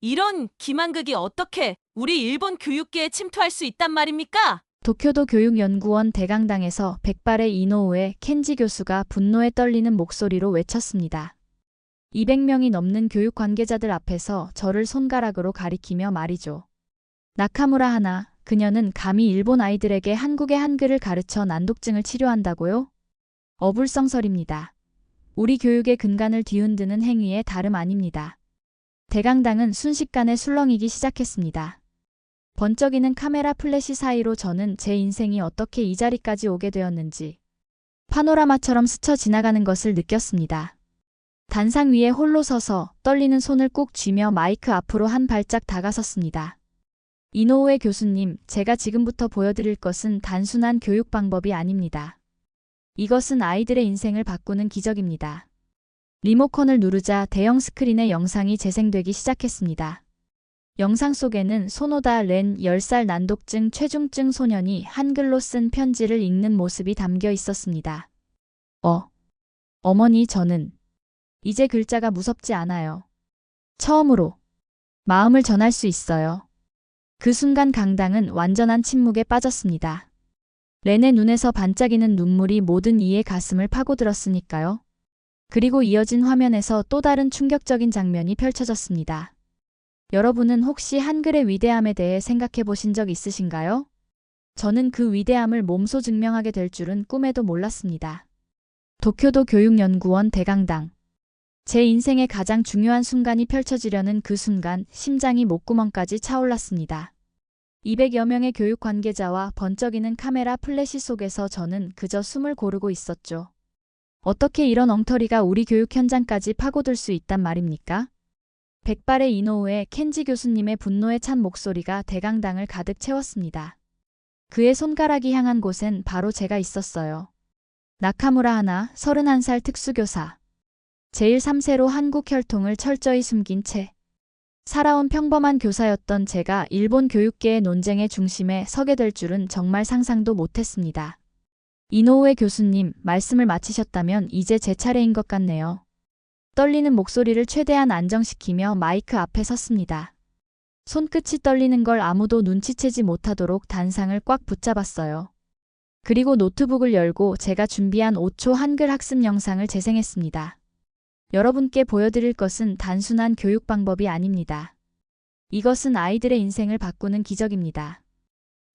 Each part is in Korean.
이런 기만극이 어떻게 우리 일본 교육계에 침투할 수 있단 말입니까? 도쿄도 교육연구원 대강당에서 백발의 이노우에 켄지 교수가 분노에 떨리는 목소리로 외쳤습니다. 200명이 넘는 교육 관계자들 앞에서 저를 손가락으로 가리키며 말이죠. 나카무라 하나, 그녀는 감히 일본 아이들에게 한국의 한글을 가르쳐 난독증을 치료한다고요? 어불성설입니다. 우리 교육의 근간을 뒤흔드는 행위에 다름 아닙니다. 대강당은 순식간에 술렁이기 시작했습니다. 번쩍이는 카메라 플래시 사이로 저는 제 인생이 어떻게 이 자리까지 오게 되었는지 파노라마처럼 스쳐 지나가는 것을 느꼈습니다. 단상 위에 홀로 서서 떨리는 손을 꾹 쥐며 마이크 앞으로 한 발짝 다가섰습니다. 이노우에 교수님, 제가 지금부터 보여드릴 것은 단순한 교육 방법이 아닙니다. 이것은 아이들의 인생을 바꾸는 기적입니다. 리모컨을 누르자 대형 스크린에 영상이 재생되기 시작했습니다. 영상 속에는 소노다 렌 10살 난독증 최중증 소년이 한글로 쓴 편지를 읽는 모습이 담겨 있었습니다. 어머니, 저는 이제 글자가 무섭지 않아요. 처음으로 마음을 전할 수 있어요. 그 순간 강당은 완전한 침묵에 빠졌습니다. 렌의 눈에서 반짝이는 눈물이 모든 이의 가슴을 파고들었으니까요. 그리고 이어진 화면에서 또 다른 충격적인 장면이 펼쳐졌습니다. 여러분은 혹시 한글의 위대함에 대해 생각해 보신 적 있으신가요? 저는 그 위대함을 몸소 증명하게 될 줄은 꿈에도 몰랐습니다. 도쿄도 교육연구원 대강당. 제 인생의 가장 중요한 순간이 펼쳐지려는 그 순간 심장이 목구멍까지 차올랐습니다. 200여 명의 교육 관계자와 번쩍이는 카메라 플래시 속에서 저는 그저 숨을 고르고 있었죠. 어떻게 이런 엉터리가 우리 교육 현장까지 파고들 수 있단 말입니까? 백발의 이노우에 켄지 교수님의 분노에 찬 목소리가 대강당을 가득 채웠습니다. 그의 손가락이 향한 곳엔 바로 제가 있었어요. 나카무라 하나, 31살 특수교사. 제13세로 한국 혈통을 철저히 숨긴 채 살아온 평범한 교사였던 제가 일본 교육계의 논쟁의 중심에 서게 될 줄은 정말 상상도 못했습니다. 이노우에 교수님, 말씀을 마치셨다면 이제 제 차례인 것 같네요. 떨리는 목소리를 최대한 안정시키며 마이크 앞에 섰습니다. 손끝이 떨리는 걸 아무도 눈치채지 못하도록 단상을 꽉 붙잡았어요. 그리고 노트북을 열고 제가 준비한 5초 한글 학습 영상을 재생했습니다. 여러분께 보여드릴 것은 단순한 교육 방법이 아닙니다. 이것은 아이들의 인생을 바꾸는 기적입니다.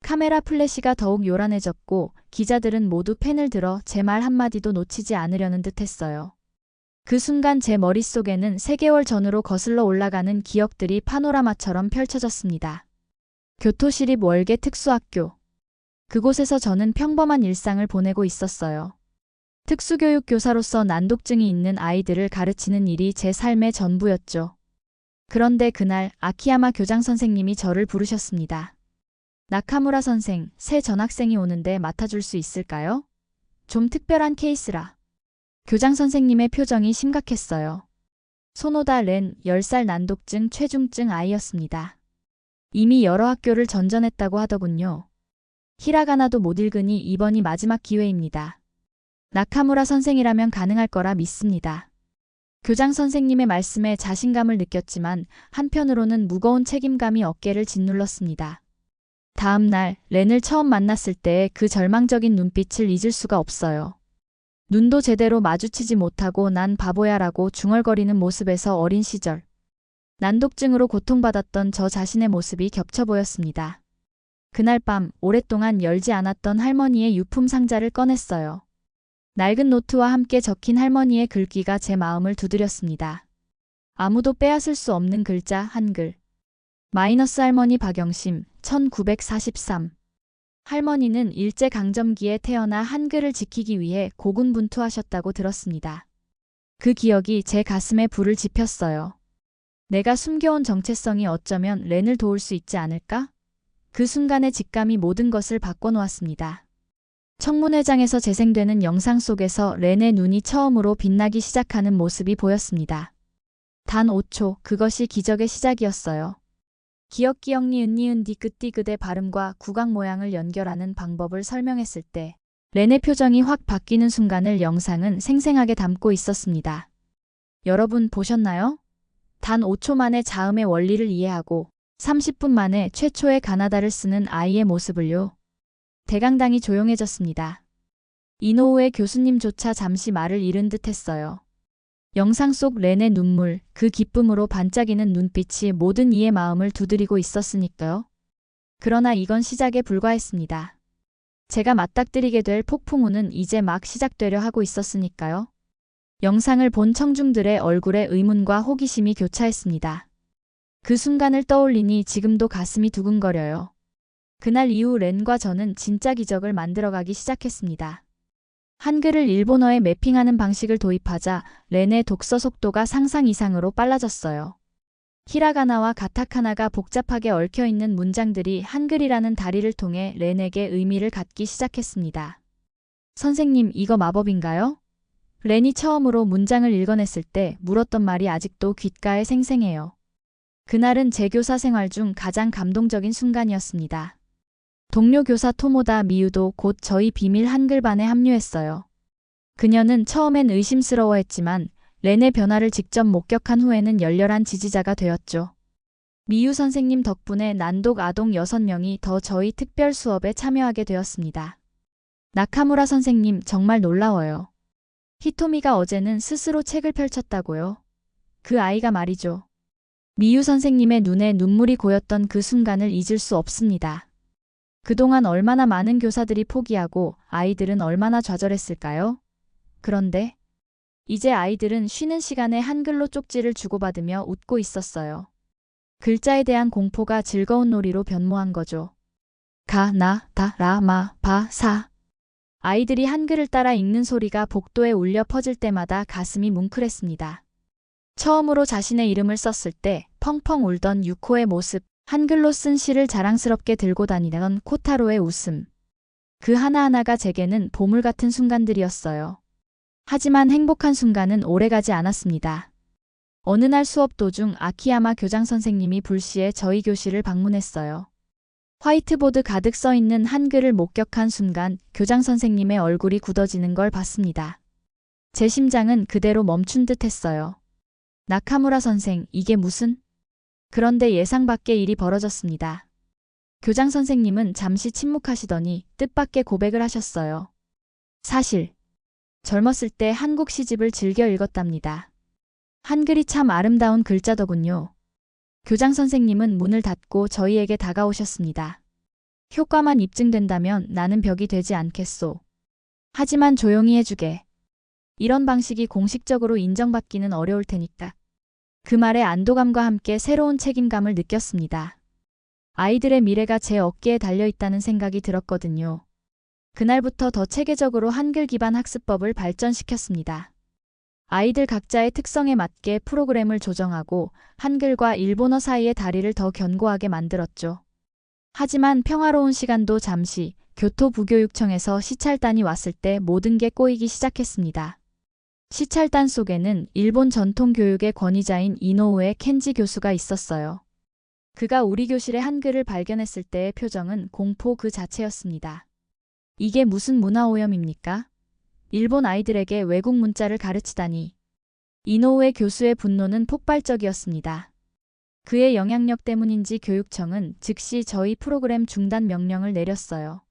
카메라 플래시가 더욱 요란해졌고 기자들은 모두 펜을 들어 제 말 한마디도 놓치지 않으려는 듯 했어요. 그 순간 제 머릿속에는 3개월 전으로 거슬러 올라가는 기억들이 파노라마처럼 펼쳐졌습니다. 교토시립 월계 특수학교. 그곳에서 저는 평범한 일상을 보내고 있었어요. 특수교육 교사로서 난독증이 있는 아이들을 가르치는 일이 제 삶의 전부였죠. 그런데 그날 아키야마 교장 선생님이 저를 부르셨습니다. 나카무라 선생, 새 전학생이 오는데 맡아줄 수 있을까요? 좀 특별한 케이스라. 교장 선생님의 표정이 심각했어요. 소노다 렌 10살 난독증 최중증 아이였습니다. 이미 여러 학교를 전전했다고 하더군요. 히라가나도 못 읽으니 이번이 마지막 기회입니다. 나카무라 선생이라면 가능할 거라 믿습니다. 교장 선생님의 말씀에 자신감을 느꼈지만 한편으로는 무거운 책임감이 어깨를 짓눌렀습니다. 다음 날 렌을 처음 만났을 때의 그 절망적인 눈빛을 잊을 수가 없어요. 눈도 제대로 마주치지 못하고 난 바보야라고 중얼거리는 모습에서 어린 시절. 난독증으로 고통받았던 저 자신의 모습이 겹쳐 보였습니다. 그날 밤 오랫동안 열지 않았던 할머니의 유품 상자를 꺼냈어요. 낡은 노트와 함께 적힌 할머니의 글귀가 제 마음을 두드렸습니다. 아무도 빼앗을 수 없는 글자 한글. 마이너스 할머니 박영심 1943. 할머니는 일제강점기에 태어나 한글을 지키기 위해 고군분투하셨다고 들었습니다. 그 기억이 제 가슴에 불을 지폈어요. 내가 숨겨온 정체성이 어쩌면 렌을 도울 수 있지 않을까? 그 순간의 직감이 모든 것을 바꿔놓았습니다. 청문회장에서 재생되는 영상 속에서 렌의 눈이 처음으로 빛나기 시작하는 모습이 보였습니다. 단 5초, 그것이 기적의 시작이었어요. 기억기억 니은 니은 디귿디귿의 발음과 구강 모양을 연결하는 방법을 설명했을 때 렌의 표정이 확 바뀌는 순간을 영상은 생생하게 담고 있었습니다. 여러분 보셨나요? 단 5초 만에 자음의 원리를 이해하고 30분 만에 최초의 가나다를 쓰는 아이의 모습을요. 대강당이 조용해졌습니다. 이노우의 교수님조차 잠시 말을 잃은 듯 했어요. 영상 속 렌의 눈물, 그 기쁨으로 반짝이는 눈빛이 모든 이의 마음을 두드리고 있었으니까요. 그러나 이건 시작에 불과했습니다. 제가 맞닥뜨리게 될 폭풍우는 이제 막 시작되려 하고 있었으니까요. 영상을 본 청중들의 얼굴에 의문과 호기심이 교차했습니다. 그 순간을 떠올리니 지금도 가슴이 두근거려요. 그날 이후 렌과 저는 진짜 기적을 만들어가기 시작했습니다. 한글을 일본어에 매핑하는 방식을 도입하자 렌의 독서 속도가 상상 이상으로 빨라졌어요. 히라가나와 가타카나가 복잡하게 얽혀있는 문장들이 한글이라는 다리를 통해 렌에게 의미를 갖기 시작했습니다. 선생님, 이거 마법인가요? 렌이 처음으로 문장을 읽어냈을 때 물었던 말이 아직도 귓가에 생생해요. 그날은 제 교사 생활 중 가장 감동적인 순간이었습니다. 동료 교사 토모다 미유도 곧 저희 비밀 한글반에 합류했어요. 그녀는 처음엔 의심스러워했지만 렌의 변화를 직접 목격한 후에는 열렬한 지지자가 되었죠. 미유 선생님 덕분에 난독 아동 6명이 더 저희 특별 수업에 참여하게 되었습니다. 나카무라 선생님, 정말 놀라워요. 히토미가 어제는 스스로 책을 펼쳤다고요. 그 아이가 말이죠. 미유 선생님의 눈에 눈물이 고였던 그 순간을 잊을 수 없습니다. 그동안 얼마나 많은 교사들이 포기하고 아이들은 얼마나 좌절했을까요? 그런데 이제 아이들은 쉬는 시간에 한글로 쪽지를 주고받으며 웃고 있었어요. 글자에 대한 공포가 즐거운 놀이로 변모한 거죠. 가, 나, 다, 라, 마, 바, 사. 아이들이 한글을 따라 읽는 소리가 복도에 울려 퍼질 때마다 가슴이 뭉클했습니다. 처음으로 자신의 이름을 썼을 때 펑펑 울던 유코의 모습, 한글로 쓴 시를 자랑스럽게 들고 다니던 코타로의 웃음. 그 하나하나가 제게는 보물 같은 순간들이었어요. 하지만 행복한 순간은 오래가지 않았습니다. 어느 날 수업 도중 아키야마 교장 선생님이 불시에 저희 교실을 방문했어요. 화이트보드 가득 써있는 한글을 목격한 순간 교장 선생님의 얼굴이 굳어지는 걸 봤습니다. 제 심장은 그대로 멈춘 듯 했어요. 나카무라 선생, 이게 무슨? 그런데 예상 밖의 일이 벌어졌습니다. 교장 선생님은 잠시 침묵하시더니 뜻밖의 고백을 하셨어요. 사실 젊었을 때 한국 시집을 즐겨 읽었답니다. 한글이 참 아름다운 글자더군요. 교장 선생님은 문을 닫고 저희에게 다가오셨습니다. 효과만 입증된다면 나는 벽이 되지 않겠소. 하지만 조용히 해주게. 이런 방식이 공식적으로 인정받기는 어려울 테니까. 그 말에 안도감과 함께 새로운 책임감을 느꼈습니다. 아이들의 미래가 제 어깨에 달려있다는 생각이 들었거든요. 그날부터 더 체계적으로 한글 기반 학습법을 발전시켰습니다. 아이들 각자의 특성에 맞게 프로그램을 조정하고 한글과 일본어 사이의 다리를 더 견고하게 만들었죠. 하지만 평화로운 시간도 잠시 교토부교육청에서 시찰단이 왔을 때 모든 게 꼬이기 시작했습니다. 시찰단 속에는 일본 전통교육의 권위자인 이노우에 켄지 교수가 있었어요. 그가 우리 교실의 한글을 발견했을 때의 표정은 공포 그 자체였습니다. 이게 무슨 문화오염입니까? 일본 아이들에게 외국 문자를 가르치다니. 이노우에 교수의 분노는 폭발적이었습니다. 그의 영향력 때문인지 교육청은 즉시 저희 프로그램 중단 명령을 내렸어요.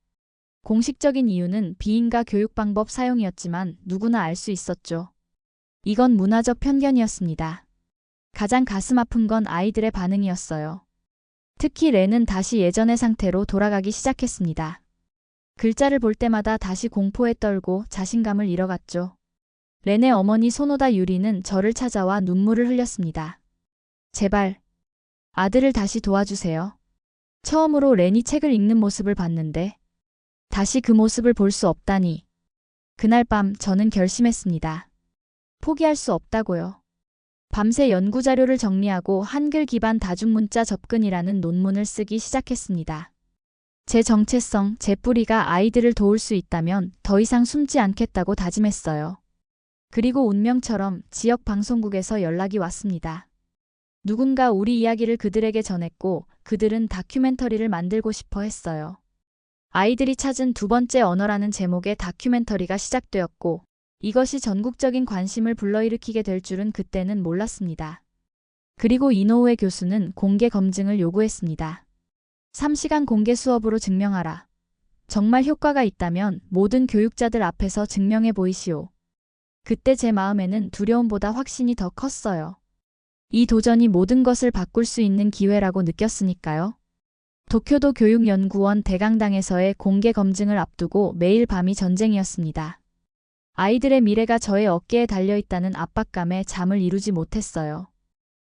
공식적인 이유는 비인가 교육 방법 사용이었지만 누구나 알 수 있었죠. 이건 문화적 편견이었습니다. 가장 가슴 아픈 건 아이들의 반응이었어요. 특히 렌은 다시 예전의 상태로 돌아가기 시작했습니다. 글자를 볼 때마다 다시 공포에 떨고 자신감을 잃어갔죠. 렌의 어머니 소노다 유리는 저를 찾아와 눈물을 흘렸습니다. 제발 아들을 다시 도와주세요. 처음으로 렌이 책을 읽는 모습을 봤는데 다시 그 모습을 볼 수 없다니. 그날 밤 저는 결심했습니다. 포기할 수 없다고요. 밤새 연구자료를 정리하고 한글 기반 다중문자 접근이라는 논문을 쓰기 시작했습니다. 제 정체성, 제 뿌리가 아이들을 도울 수 있다면 더 이상 숨지 않겠다고 다짐했어요. 그리고 운명처럼 지역 방송국에서 연락이 왔습니다. 누군가 우리 이야기를 그들에게 전했고 그들은 다큐멘터리를 만들고 싶어 했어요. 아이들이 찾은 두 번째 언어라는 제목의 다큐멘터리가 시작되었고 이것이 전국적인 관심을 불러일으키게 될 줄은 그때는 몰랐습니다. 그리고 이노우에 교수는 공개 검증을 요구했습니다. 3시간 공개 수업으로 증명하라. 정말 효과가 있다면 모든 교육자들 앞에서 증명해 보이시오. 그때 제 마음에는 두려움보다 확신이 더 컸어요. 이 도전이 모든 것을 바꿀 수 있는 기회라고 느꼈으니까요. 도쿄도 교육연구원 대강당에서의 공개 검증을 앞두고 매일 밤이 전쟁이었습니다. 아이들의 미래가 저의 어깨에 달려있다는 압박감에 잠을 이루지 못했어요.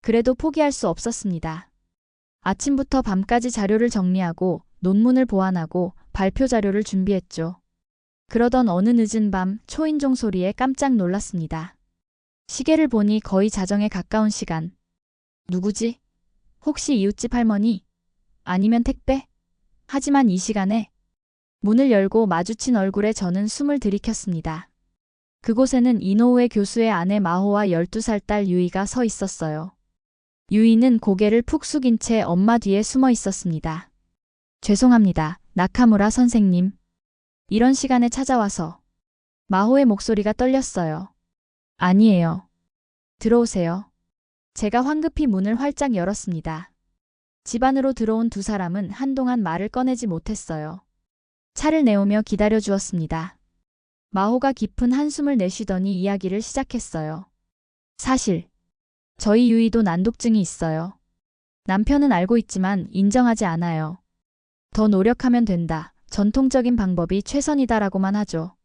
그래도 포기할 수 없었습니다. 아침부터 밤까지 자료를 정리하고 논문을 보완하고 발표 자료를 준비했죠. 그러던 어느 늦은 밤 초인종 소리에 깜짝 놀랐습니다. 시계를 보니 거의 자정에 가까운 시간. 누구지? 혹시 이웃집 할머니? 아니면 택배? 하지만 이 시간에 문을 열고 마주친 얼굴에 저는 숨을 들이켰습니다. 그곳에는 이노우에 교수의 아내 마호와 12살 딸 유이가 서 있었어요. 유이는 고개를 푹 숙인 채 엄마 뒤에 숨어 있었습니다. 죄송합니다, 나카무라 선생님. 이런 시간에 찾아와서. 마호의 목소리가 떨렸어요. 아니에요. 들어오세요. 제가 황급히 문을 활짝 열었습니다. 집 안으로 들어온 두 사람은 한동안 말을 꺼내지 못했어요. 차를 내오며 기다려 주었습니다. 마호가 깊은 한숨을 내쉬더니 이야기를 시작했어요. 사실 저희 유이도 난독증이 있어요. 남편은 알고 있지만 인정하지 않아요. 더 노력하면 된다. 전통적인 방법이 최선이다라고만 하죠.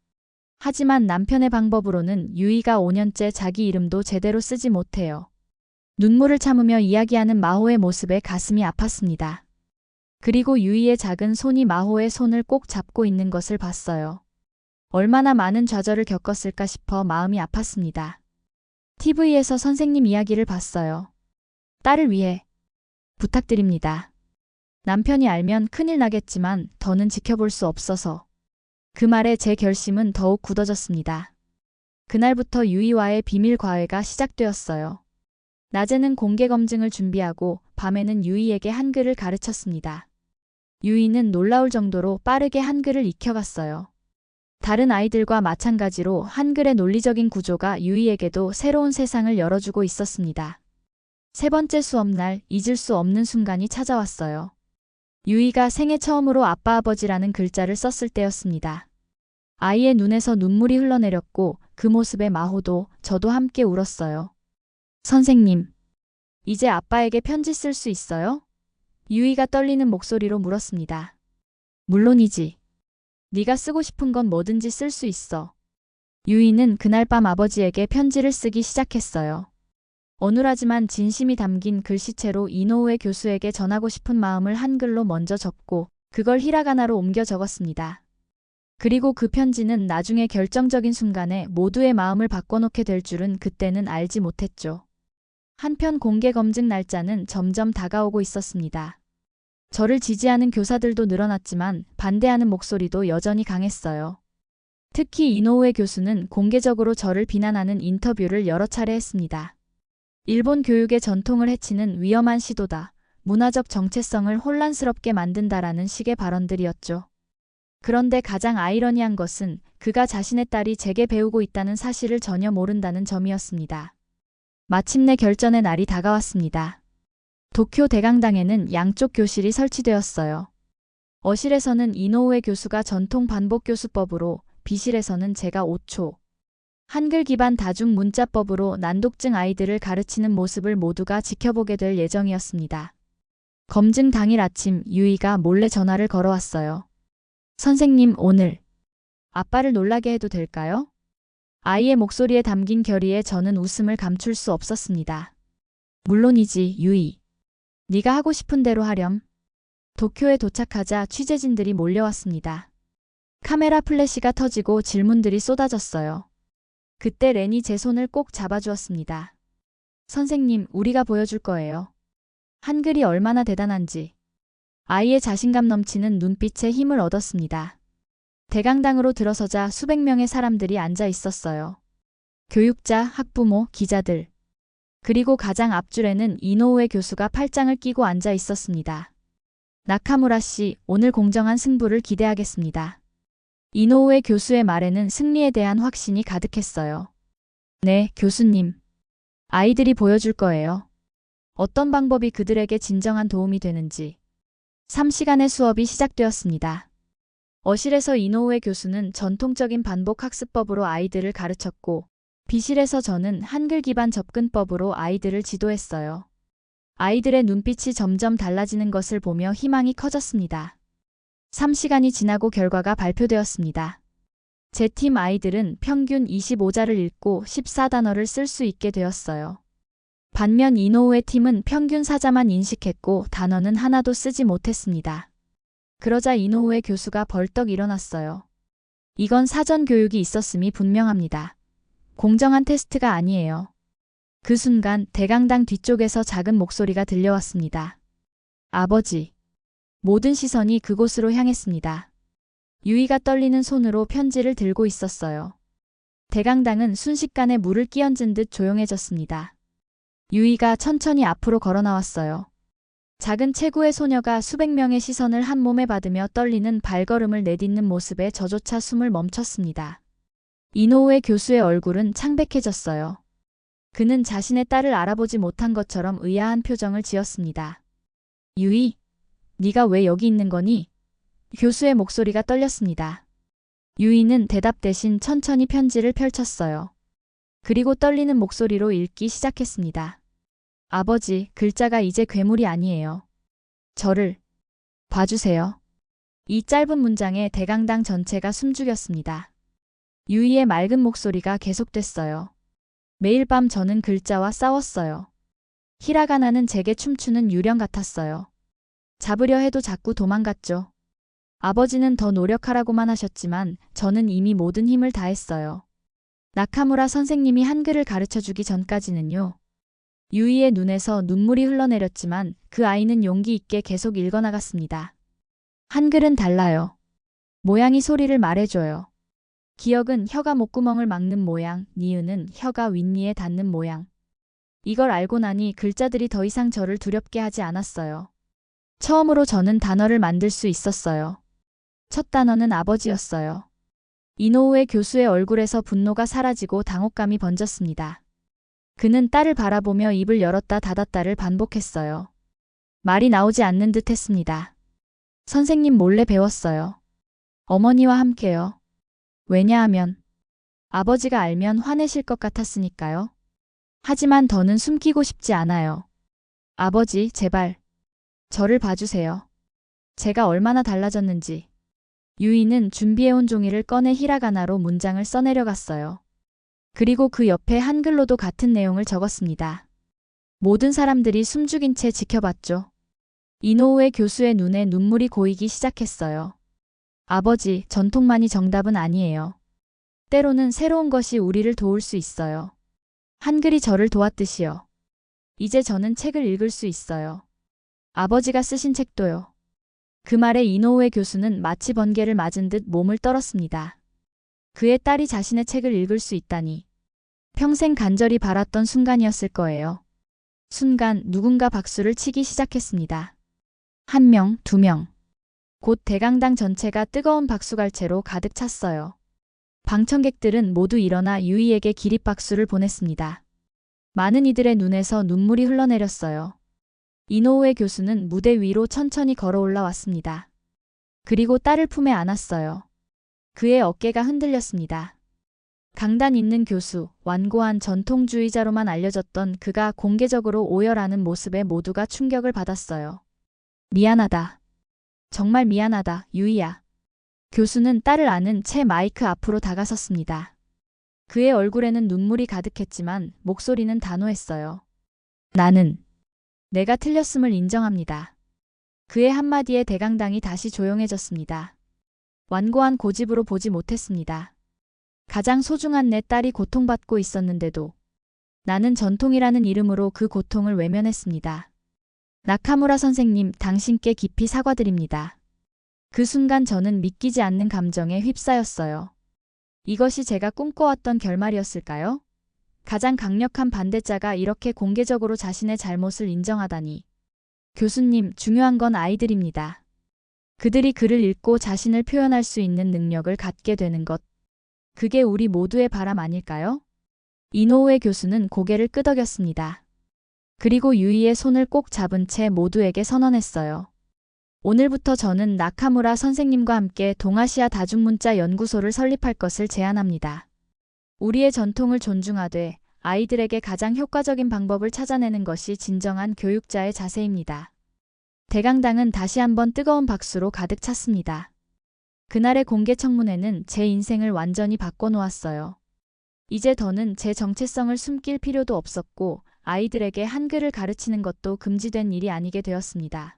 하지만 남편의 방법으로는 유이가 5년째 자기 이름도 제대로 쓰지 못해요. 눈물을 참으며 이야기하는 마호의 모습에 가슴이 아팠습니다. 그리고 유이의 작은 손이 마호의 손을 꼭 잡고 있는 것을 봤어요. 얼마나 많은 좌절을 겪었을까 싶어 마음이 아팠습니다. TV에서 선생님 이야기를 봤어요. 딸을 위해 부탁드립니다. 남편이 알면 큰일 나겠지만 더는 지켜볼 수 없어서. 그 말에 제 결심은 더욱 굳어졌습니다. 그날부터 유이와의 비밀 과외가 시작되었어요. 낮에는 공개 검증을 준비하고 밤에는 유이에게 한글을 가르쳤습니다. 유이는 놀라울 정도로 빠르게 한글을 익혀갔어요. 다른 아이들과 마찬가지로 한글의 논리적인 구조가 유이에게도 새로운 세상을 열어주고 있었습니다. 세 번째 수업날 잊을 수 없는 순간이 찾아왔어요. 유이가 생애 처음으로 아빠 아버지라는 글자를 썼을 때였습니다. 아이의 눈에서 눈물이 흘러내렸고 그 모습에 마호도 저도 함께 울었어요. 선생님, 이제 아빠에게 편지 쓸 수 있어요? 유이가 떨리는 목소리로 물었습니다. 물론이지. 네가 쓰고 싶은 건 뭐든지 쓸 수 있어. 유이는 그날 밤 아버지에게 편지를 쓰기 시작했어요. 어눌하지만 진심이 담긴 글씨체로 이노우에 교수에게 전하고 싶은 마음을 한글로 먼저 적고 그걸 히라가나로 옮겨 적었습니다. 그리고 그 편지는 나중에 결정적인 순간에 모두의 마음을 바꿔놓게 될 줄은 그때는 알지 못했죠. 한편 공개 검증 날짜는 점점 다가오고 있었습니다. 저를 지지하는 교사들도 늘어났지만 반대하는 목소리도 여전히 강했어요. 특히 이노우에 교수는 공개적으로 저를 비난하는 인터뷰를 여러 차례 했습니다. 일본 교육의 전통을 해치는 위험한 시도다. 문화적 정체성을 혼란스럽게 만든다라는 식의 발언들이었죠. 그런데 가장 아이러니한 것은 그가 자신의 딸이 제게 배우고 있다는 사실을 전혀 모른다는 점이었습니다. 마침내 결전의 날이 다가왔습니다. 도쿄 대강당에는 양쪽 교실이 설치되었어요. 어실에서는 이노우에 교수가 전통 반복 교수법으로, 비실에서는 제가 5초. 한글 기반 다중문자법으로 난독증 아이들을 가르치는 모습을 모두가 지켜보게 될 예정이었습니다. 검증 당일 아침 유이가 몰래 전화를 걸어왔어요. 선생님, 오늘 아빠를 놀라게 해도 될까요? 아이의 목소리에 담긴 결의에 저는 웃음을 감출 수 없었습니다. 물론이지, 유이. 네가 하고 싶은 대로 하렴. 도쿄에 도착하자 취재진들이 몰려왔습니다. 카메라 플래시가 터지고 질문들이 쏟아졌어요. 그때 렌이 제 손을 꼭 잡아주었습니다. 선생님, 우리가 보여줄 거예요. 한글이 얼마나 대단한지. 아이의 자신감 넘치는 눈빛에 힘을 얻었습니다. 대강당으로 들어서자 수백 명의 사람들이 앉아 있었어요. 교육자, 학부모, 기자들. 그리고 가장 앞줄에는 이노우에 교수가 팔짱을 끼고 앉아 있었습니다. 나카무라 씨, 오늘 공정한 승부를 기대하겠습니다. 이노우에 교수의 말에는 승리에 대한 확신이 가득했어요. 네, 교수님. 아이들이 보여줄 거예요. 어떤 방법이 그들에게 진정한 도움이 되는지. 3시간의 수업이 시작되었습니다. 어실에서 이노우에 교수는 전통적인 반복 학습법으로 아이들을 가르쳤고, 비실에서 저는 한글 기반 접근법으로 아이들을 지도했어요. 아이들의 눈빛이 점점 달라지는 것을 보며 희망이 커졌습니다. 3시간이 지나고 결과가 발표되었습니다. 제 팀 아이들은 평균 25자를 읽고 14단어를 쓸 수 있게 되었어요. 반면 이노우의 팀은 평균 4자만 인식했고 단어는 하나도 쓰지 못했습니다. 그러자 이노우의 교수가 벌떡 일어났어요. 이건 사전 교육이 있었음이 분명합니다. 공정한 테스트가 아니에요. 그 순간 대강당 뒤쪽에서 작은 목소리가 들려왔습니다. 아버지. 모든 시선이 그곳으로 향했습니다. 유이가 떨리는 손으로 편지를 들고 있었어요. 대강당은 순식간에 물을 끼얹은 듯 조용해졌습니다. 유이가 천천히 앞으로 걸어 나왔어요. 작은 체구의 소녀가 수백 명의 시선을 한 몸에 받으며 떨리는 발걸음을 내딛는 모습에 저조차 숨을 멈췄습니다. 이노우의 교수의 얼굴은 창백해졌어요. 그는 자신의 딸을 알아보지 못한 것처럼 의아한 표정을 지었습니다. 유이, 네가 왜 여기 있는 거니? 교수의 목소리가 떨렸습니다. 유이는 대답 대신 천천히 편지를 펼쳤어요. 그리고 떨리는 목소리로 읽기 시작했습니다. 아버지, 글자가 이제 괴물이 아니에요. 저를 봐주세요. 이 짧은 문장에 대강당 전체가 숨죽였습니다. 유이의 맑은 목소리가 계속됐어요. 매일 밤 저는 글자와 싸웠어요. 히라가나는 제게 춤추는 유령 같았어요. 잡으려 해도 자꾸 도망갔죠. 아버지는 더 노력하라고만 하셨지만 저는 이미 모든 힘을 다했어요. 나카무라 선생님이 한글을 가르쳐주기 전까지는요. 유이의 눈에서 눈물이 흘러내렸지만 그 아이는 용기 있게 계속 읽어나갔습니다. 한글은 달라요. 모양이 소리를 말해줘요. 기억은 혀가 목구멍을 막는 모양, 니은은 혀가 윗니에 닿는 모양. 이걸 알고 나니 글자들이 더 이상 저를 두렵게 하지 않았어요. 처음으로 저는 단어를 만들 수 있었어요. 첫 단어는 아버지였어요. 이노우의 교수의 얼굴에서 분노가 사라지고 당혹감이 번졌습니다. 그는 딸을 바라보며 입을 열었다 닫았다를 반복했어요. 말이 나오지 않는 듯 했습니다. 선생님 몰래 배웠어요. 어머니와 함께요. 왜냐하면 아버지가 알면 화내실 것 같았으니까요. 하지만 더는 숨기고 싶지 않아요. 아버지, 제발. 저를 봐주세요. 제가 얼마나 달라졌는지. 유이는 준비해온 종이를 꺼내 히라가나로 문장을 써내려갔어요. 그리고 그 옆에 한글로도 같은 내용을 적었습니다. 모든 사람들이 숨죽인 채 지켜봤죠. 이노우의 교수의 눈에 눈물이 고이기 시작했어요. 아버지, 전통만이 정답은 아니에요. 때로는 새로운 것이 우리를 도울 수 있어요. 한글이 저를 도왔듯이요. 이제 저는 책을 읽을 수 있어요. 아버지가 쓰신 책도요. 그 말에 이노우의 교수는 마치 번개를 맞은 듯 몸을 떨었습니다. 그의 딸이 자신의 책을 읽을 수 있다니. 평생 간절히 바랐던 순간이었을 거예요. 순간 누군가 박수를 치기 시작했습니다. 1명, 2명. 곧 대강당 전체가 뜨거운 박수갈채로 가득 찼어요. 방청객들은 모두 일어나 유이에게 기립박수를 보냈습니다. 많은 이들의 눈에서 눈물이 흘러내렸어요. 이노우의 교수는 무대 위로 천천히 걸어 올라왔습니다. 그리고 딸을 품에 안았어요. 그의 어깨가 흔들렸습니다. 강단 있는 교수, 완고한 전통주의자로만 알려졌던 그가 공개적으로 오열하는 모습에 모두가 충격을 받았어요. 미안하다. 정말 미안하다, 유이야. 교수는 딸을 안은 채 마이크 앞으로 다가섰습니다. 그의 얼굴에는 눈물이 가득했지만 목소리는 단호했어요. 나는 내가 틀렸음을 인정합니다. 그의 한마디에 대강당이 다시 조용해졌습니다. 완고한 고집으로 보지 못했습니다. 가장 소중한 내 딸이 고통받고 있었는데도 나는 전통이라는 이름으로 그 고통을 외면했습니다. 나카무라 선생님, 당신께 깊이 사과드립니다. 그 순간 저는 믿기지 않는 감정에 휩싸였어요. 이것이 제가 꿈꿔왔던 결말이었을까요? 가장 강력한 반대자가 이렇게 공개적으로 자신의 잘못을 인정하다니. 교수님, 중요한 건 아이들입니다. 그들이 글을 읽고 자신을 표현할 수 있는 능력을 갖게 되는 것. 그게 우리 모두의 바람 아닐까요? 이노우의 교수는 고개를 끄덕였습니다. 그리고 유이의 손을 꼭 잡은 채 모두에게 선언했어요. 오늘부터 저는 나카무라 선생님과 함께 동아시아 다중문자 연구소를 설립할 것을 제안합니다. 우리의 전통을 존중하되 아이들에게 가장 효과적인 방법을 찾아내는 것이 진정한 교육자의 자세입니다. 대강당은 다시 한번 뜨거운 박수로 가득 찼습니다. 그날의 공개 청문회는 제 인생을 완전히 바꿔놓았어요. 이제 더는 제 정체성을 숨길 필요도 없었고 아이들에게 한글을 가르치는 것도 금지된 일이 아니게 되었습니다.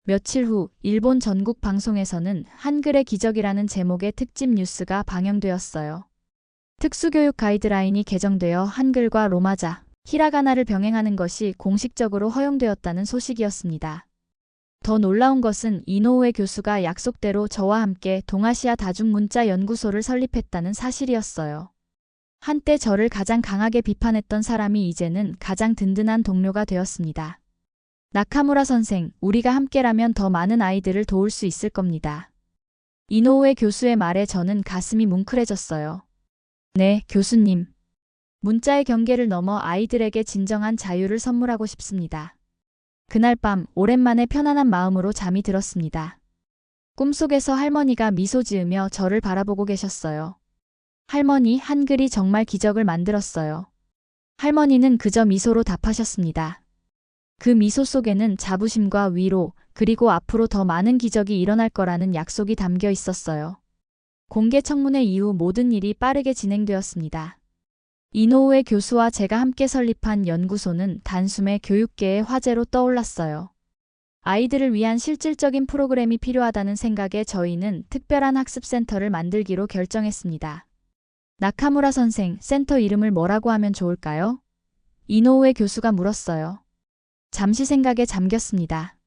며칠 후 일본 전국 방송에서는 한글의 기적이라는 제목의 특집 뉴스가 방영되었어요. 특수교육 가이드라인이 개정되어 한글과 로마자, 히라가나를 병행하는 것이 공식적으로 허용되었다는 소식이었습니다. 더 놀라운 것은 이노우에 교수가 약속대로 저와 함께 동아시아 다중문자 연구소를 설립했다는 사실이었어요. 한때 저를 가장 강하게 비판했던 사람이 이제는 가장 든든한 동료가 되었습니다. 나카무라 선생, 우리가 함께라면 더 많은 아이들을 도울 수 있을 겁니다. 이노우에 교수의 말에 저는 가슴이 뭉클해졌어요. 네, 교수님. 문자의 경계를 넘어 아이들에게 진정한 자유를 선물하고 싶습니다. 그날 밤 오랜만에 편안한 마음으로 잠이 들었습니다. 꿈속에서 할머니가 미소 지으며 저를 바라보고 계셨어요. 할머니, 한글이 정말 기적을 만들었어요. 할머니는 그저 미소로 답하셨습니다. 그 미소 속에는 자부심과 위로, 그리고 앞으로 더 많은 기적이 일어날 거라는 약속이 담겨 있었어요. 공개 청문회 이후 모든 일이 빠르게 진행되었습니다. 이노우에 교수와 제가 함께 설립한 연구소는 단숨에 교육계의 화제로 떠올랐어요. 아이들을 위한 실질적인 프로그램이 필요하다는 생각에 저희는 특별한 학습센터를 만들기로 결정했습니다. 나카무라 선생, 센터 이름을 뭐라고 하면 좋을까요? 이노우에 교수가 물었어요. 잠시 생각에 잠겼습니다.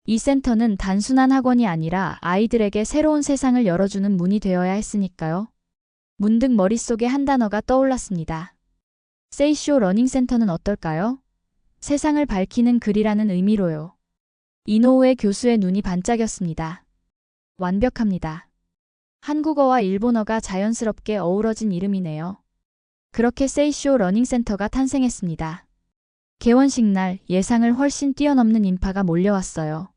이 센터는 단순한 학원이 아니라 아이들에게 새로운 세상을 열어주는 문이 되어야 했으니까요. 문득 머릿속에 한 단어가 떠올랐습니다. 세이쇼 러닝센터는 어떨까요? 세상을 밝히는 글이라는 의미로요. 이노우에 교수의 눈이 반짝였습니다. 완벽합니다. 한국어와 일본어가 자연스럽게 어우러진 이름이네요. 그렇게 세이쇼 러닝센터가 탄생했습니다. 개원식 날 예상을 훨씬 뛰어넘는 인파가 몰려왔어요.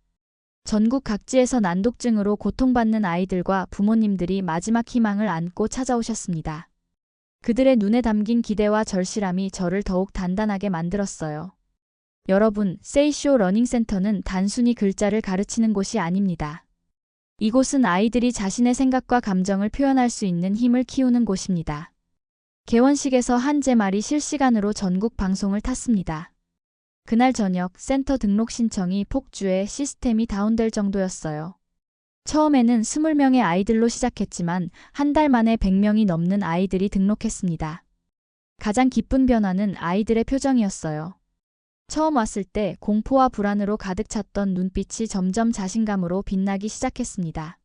전국 각지에서 난독증으로 고통받는 아이들과 부모님들이 마지막 희망을 안고 찾아오셨습니다. 그들의 눈에 담긴 기대와 절실함이 저를 더욱 단단하게 만들었어요. 여러분, 세이쇼 러닝센터는 단순히 글자를 가르치는 곳이 아닙니다. 이곳은 아이들이 자신의 생각과 감정을 표현할 수 있는 힘을 키우는 곳입니다. 개원식에서 한 제 말이 실시간으로 전국 방송을 탔습니다. 그날 저녁 센터 등록 신청이 폭주해 시스템이 다운될 정도였어요. 처음에는 20명의 아이들로 시작했지만 한 달 만에 100명이 넘는 아이들이 등록했습니다. 가장 기쁜 변화는 아이들의 표정이었어요. 처음 왔을 때 공포와 불안으로 가득 찼던 눈빛이 점점 자신감으로 빛나기 시작했습니다.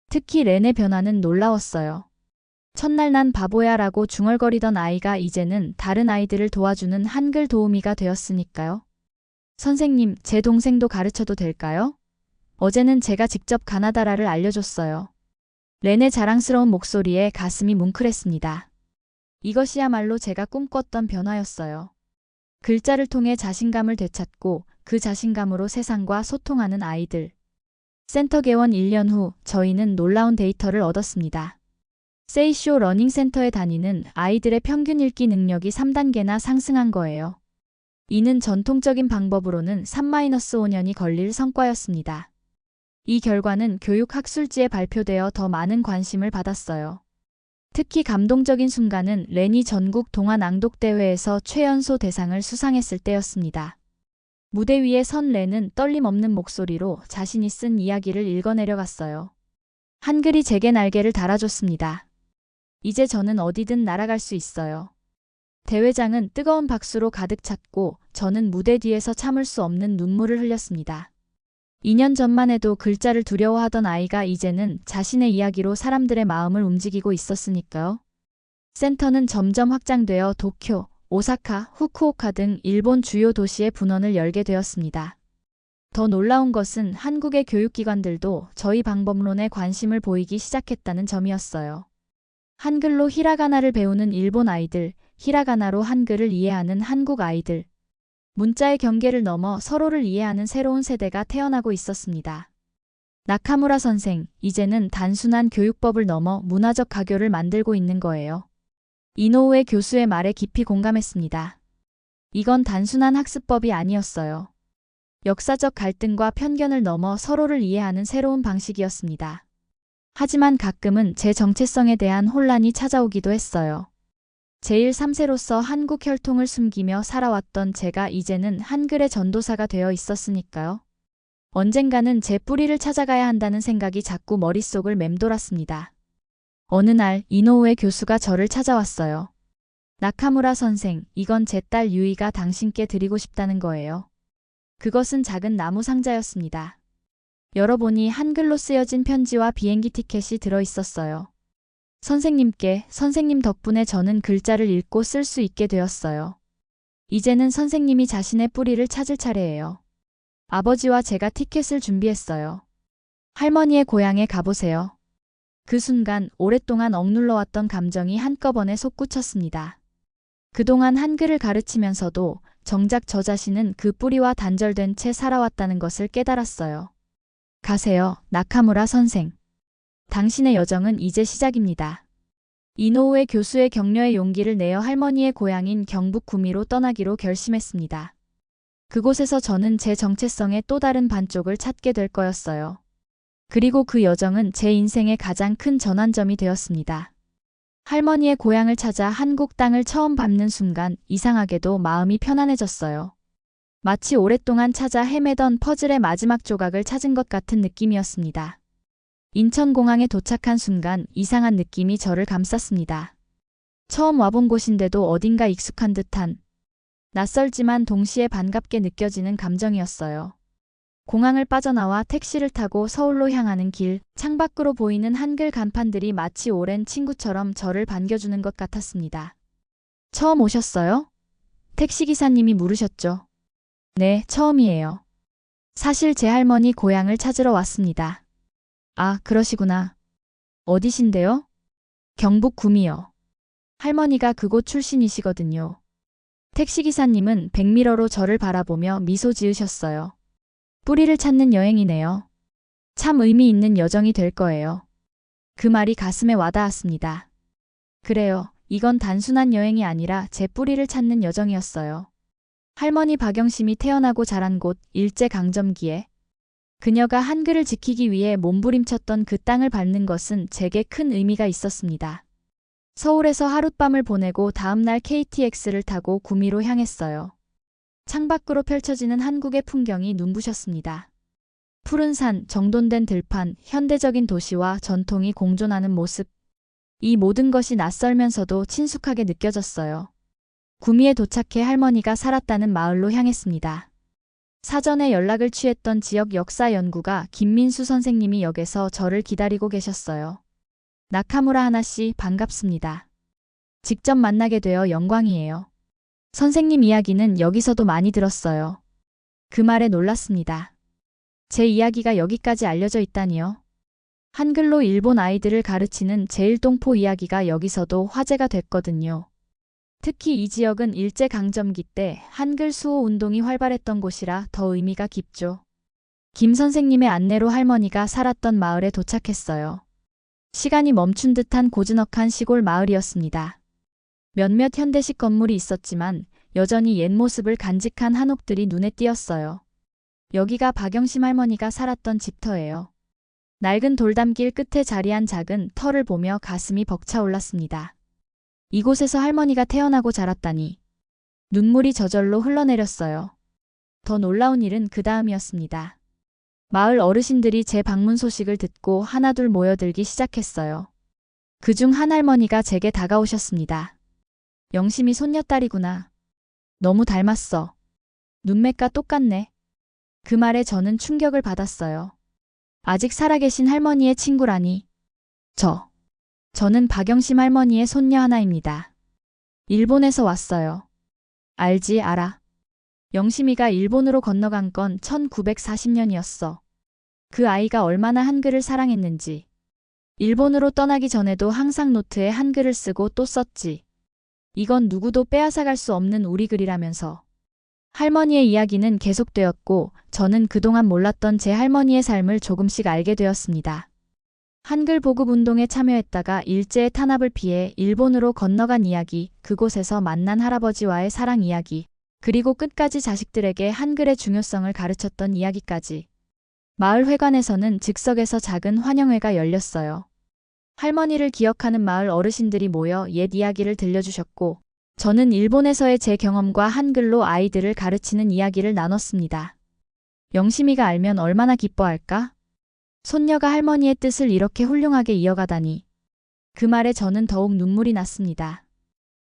특히 렌의 변화는 놀라웠어요. 첫날 난 바보야라고 중얼거리던 아이가 이제는 다른 아이들을 도와주는 한글 도우미가 되었으니까요. 선생님, 제 동생도 가르쳐도 될까요? 어제는 제가 직접 가나다라를 알려줬어요. 렌의 자랑스러운 목소리에 가슴이 뭉클했습니다. 이것이야말로 제가 꿈꿨던 변화였어요. 글자를 통해 자신감을 되찾고 그 자신감으로 세상과 소통하는 아이들. 센터 개원 1년 후 저희는 놀라운 데이터를 얻었습니다. 세이쇼 러닝센터에 다니는 아이들의 평균 읽기 능력이 3단계나 상승한 거예요. 이는 전통적인 방법으로는 3-5년이 걸릴 성과였습니다. 이 결과는 교육학술지에 발표되어 더 많은 관심을 받았어요. 특히 감동적인 순간은 렌이 전국 동화 낭독대회에서 최연소 대상을 수상했을 때였습니다. 무대 위에 선 렌은 떨림 없는 목소리로 자신이 쓴 이야기를 읽어내려갔어요. 한글이 제게 날개를 달아줬습니다. 이제 저는 어디든 날아갈 수 있어요. 대회장은 뜨거운 박수로 가득 찼고 저는 무대 뒤에서 참을 수 없는 눈물을 흘렸습니다. 2년 전만 해도 글자를 두려워하던 아이가 이제는 자신의 이야기로 사람들의 마음을 움직이고 있었으니까요. 센터는 점점 확장되어 도쿄, 오사카, 후쿠오카 등 일본 주요 도시의 분원을 열게 되었습니다. 더 놀라운 것은 한국의 교육기관들도 저희 방법론에 관심을 보이기 시작했다는 점이었어요. 한글로 히라가나를 배우는 일본 아이들, 히라가나로 한글을 이해하는 한국 아이들. 문자의 경계를 넘어 서로를 이해하는 새로운 세대가 태어나고 있었습니다. 나카무라 선생, 이제는 단순한 교육법을 넘어 문화적 가교를 만들고 있는 거예요. 이노우에 교수의 말에 깊이 공감했습니다. 이건 단순한 학습법이 아니었어요. 역사적 갈등과 편견을 넘어 서로를 이해하는 새로운 방식이었습니다. 하지만 가끔은 제 정체성에 대한 혼란이 찾아오기도 했어요. 제3세로서 한국 혈통을 숨기며 살아왔던 제가 이제는 한글의 전도사가 되어 있었으니까요. 언젠가는 제 뿌리를 찾아가야 한다는 생각이 자꾸 머릿속을 맴돌았습니다. 어느 날 이노우에 교수가 저를 찾아왔어요. 나카무라 선생, 이건 제 딸 유이가 당신께 드리고 싶다는 거예요. 그것은 작은 나무 상자였습니다. 열어보니 한글로 쓰여진 편지와 비행기 티켓이 들어있었어요. 선생님 덕분에 저는 글자를 읽고 쓸 수 있게 되었어요. 이제는 선생님이 자신의 뿌리를 찾을 차례예요. 아버지와 제가 티켓을 준비했어요. 할머니의 고향에 가보세요. 그 순간 오랫동안 억눌러왔던 감정이 한꺼번에 솟구쳤습니다. 그동안 한글을 가르치면서도 정작 저 자신은 그 뿌리와 단절된 채 살아왔다는 것을 깨달았어요. 가세요, 나카무라 선생. 당신의 여정은 이제 시작입니다. 이노우에 교수의 격려에 용기를 내어 할머니의 고향인 경북 구미로 떠나기로 결심했습니다. 그곳에서 저는 제 정체성의 또 다른 반쪽을 찾게 될 거였어요. 그리고 그 여정은 제 인생의 가장 큰 전환점이 되었습니다. 할머니의 고향을 찾아 한국 땅을 처음 밟는 순간 이상하게도 마음이 편안해졌어요. 마치 오랫동안 찾아 헤매던 퍼즐의 마지막 조각을 찾은 것 같은 느낌이었습니다. 인천공항에 도착한 순간 이상한 느낌이 저를 감쌌습니다. 처음 와본 곳인데도 어딘가 익숙한 듯한, 낯설지만 동시에 반갑게 느껴지는 감정이었어요. 공항을 빠져나와 택시를 타고 서울로 향하는 길, 창밖으로 보이는 한글 간판들이 마치 오랜 친구처럼 저를 반겨주는 것 같았습니다. 처음 오셨어요? 택시기사님이 물으셨죠. 네, 처음이에요. 사실 제 할머니 고향을 찾으러 왔습니다. 아, 그러시구나. 어디신데요? 경북 구미요. 할머니가 그곳 출신이시거든요. 택시기사님은 백미러로 저를 바라보며 미소 지으셨어요. 뿌리를 찾는 여행이네요. 참 의미 있는 여정이 될 거예요. 그 말이 가슴에 와닿았습니다. 그래요. 이건 단순한 여행이 아니라 제 뿌리를 찾는 여정이었어요. 할머니 박영심이 태어나고 자란 곳 일제강점기에 그녀가 한글을 지키기 위해 몸부림쳤던 그 땅을 밟는 것은 제게 큰 의미가 있었습니다. 서울에서 하룻밤을 보내고 다음날 KTX를 타고 구미로 향했어요. 창밖으로 펼쳐지는 한국의 풍경이 눈부셨습니다. 푸른 산, 정돈된 들판, 현대적인 도시와 전통이 공존하는 모습. 이 모든 것이 낯설면서도 친숙하게 느껴졌어요. 구미에 도착해 할머니가 살았다는 마을로 향했습니다. 사전에 연락을 취했던 지역 역사 연구가 김민수 선생님이 역에서 저를 기다리고 계셨어요. 나카무라 하나씨, 반갑습니다. 직접 만나게 되어 영광이에요. 선생님 이야기는 여기서도 많이 들었어요. 그 말에 놀랐습니다. 제 이야기가 여기까지 알려져 있다니요. 한글로 일본 아이들을 가르치는 제일동포 이야기가 여기서도 화제가 됐거든요. 특히 이 지역은 일제강점기 때 한글 수호 운동이 활발했던 곳이라 더 의미가 깊죠. 김 선생님의 안내로 할머니가 살았던 마을에 도착했어요. 시간이 멈춘 듯한 고즈넉한 시골 마을이었습니다. 몇몇 현대식 건물이 있었지만 여전히 옛 모습을 간직한 한옥들이 눈에 띄었어요. 여기가 박영심 할머니가 살았던 집터예요. 낡은 돌담길 끝에 자리한 작은 터를 보며 가슴이 벅차올랐습니다. 이곳에서 할머니가 태어나고 자랐다니. 눈물이 저절로 흘러내렸어요. 더 놀라운 일은 그 다음이었습니다. 마을 어르신들이 제 방문 소식을 듣고 하나둘 모여들기 시작했어요. 그중 한 할머니가 제게 다가오셨습니다. 영심이 손녀딸이구나. 너무 닮았어. 눈매가 똑같네. 그 말에 저는 충격을 받았어요. 아직 살아계신 할머니의 친구라니. 저는 박영심 할머니의 손녀 하나입니다. 일본에서 왔어요. 알지, 알아. 영심이가 일본으로 건너간 건 1940년이었어. 그 아이가 얼마나 한글을 사랑했는지. 일본으로 떠나기 전에도 항상 노트에 한글을 쓰고 또 썼지. 이건 누구도 빼앗아갈 수 없는 우리 글이라면서. 할머니의 이야기는 계속되었고 저는 그동안 몰랐던 제 할머니의 삶을 조금씩 알게 되었습니다. 한글 보급 운동에 참여했다가 일제의 탄압을 피해 일본으로 건너간 이야기, 그곳에서 만난 할아버지와의 사랑 이야기, 그리고 끝까지 자식들에게 한글의 중요성을 가르쳤던 이야기까지. 마을 회관에서는 즉석에서 작은 환영회가 열렸어요. 할머니를 기억하는 마을 어르신들이 모여 옛 이야기를 들려주셨고, 저는 일본에서의 제 경험과 한글로 아이들을 가르치는 이야기를 나눴습니다. 영심이가 알면 얼마나 기뻐할까? 손녀가 할머니의 뜻을 이렇게 훌륭하게 이어가다니. 그 말에 저는 더욱 눈물이 났습니다.